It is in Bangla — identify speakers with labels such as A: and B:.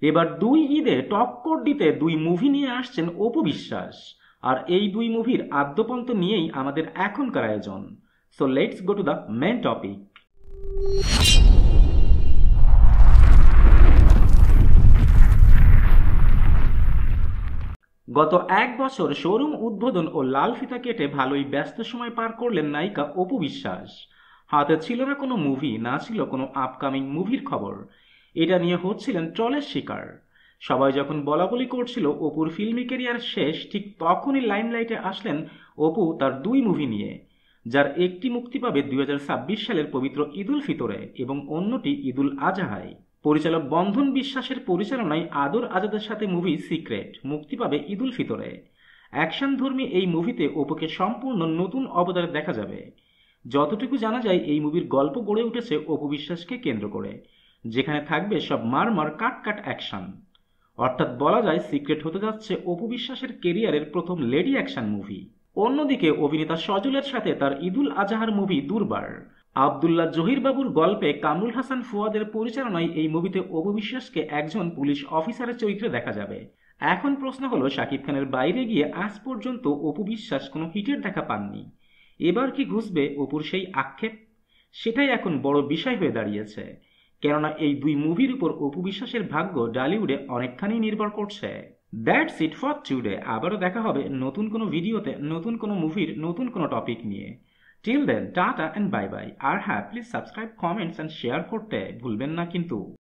A: এবার দুই ঈদে টক্কর দিতে দুই মুভি নিয়ে আসছেন অপু বিশ্বাস। আর এই দুই মুভির আদ্যপন্ত নিয়েই আমাদের এখনকার আয়োজন। So let's go to the main topic. গত এক বছর শোরুম উদ্বোধন ও লাল ফিতা কেটে ভালোই ব্যস্ত সময় পার করলেন নায়িকা অপু বিশ্বাস। হাতে ছিল না কোনো মুভি, না ছিল কোনো আপকামিং মুভির খবর। এটা নিয়ে হচ্ছিলেন ট্রলের শিকার। সবাই যখন বলাবলি করছিল অপুর ফিল্মি ক্যারিয়ার শেষ, ঠিক তখনই লাইমলাইটে আসলেন অপু তার দুই মুভি নিয়ে, যার একটি মুক্তি পাবে 2026 সালের পবিত্র ঈদুল ফিতরে এবং অন্যটি ঈদুল আজহায়। পরিচালক বন্ধন বিশ্বাসের পরিচালনায় আদর আজাদের সাথে মুভি সিক্রেট মুক্তি পাবে ঈদুল ফিতরে। অ্যাকশনধর্মী এই মুভিতে অপুকে সম্পূর্ণ নতুন অবতারে দেখা যাবে। যতটুকু জানা যায় এই মুভির গল্প গড়ে উঠেছে অপু বিশ্বাসকে কেন্দ্র করে, যেখানে থাকবে সব মার কাট কাট অ্যাকশন। অর্থাৎ বলা যায় সিক্রেট হতে যাচ্ছে অপু বিশ্বাসের কেরিয়ারের প্রথম লেডি অ্যাকশন মুভি। অন্যদিকে অভিনেতা সজলের সাথে তার ঈদুল আজহার মুভি দুর্বার। আবদুল্লাহ জহির বাবুর গল্পে কামরুল হাসান ফুয়াদের পরিচালনায় এই মুভিতে অপু বিশ্বাসকে একজন পুলিশ অফিসারের চরিত্রে দেখা যাবে। এখন প্রশ্ন হলো, শাকিব খানের বাইরে গিয়ে আজ পর্যন্ত অপু বিশ্বাস কোনো হিটের দেখা পাননি। এবার কি ঘুষবে অপুর সেই আক্ষেপ? সেটাই এখন বড় বিষয় হয়ে দাঁড়িয়েছে। কেননা এই দুই মুভির উপর অপু বিশ্বাসের ভাগ্য ডালিউডে অনেকখানি নির্ভর করছে। That's it for today. আবারও দেখা হবে নতুন কোনো ভিডিওতে, নতুন কোনো মুভির নতুন কোনো টপিক নিয়ে। Till then tata and bye bye. আর হ্যাঁ, please subscribe, comments and share করতে ভুলবেন না কিন্তু।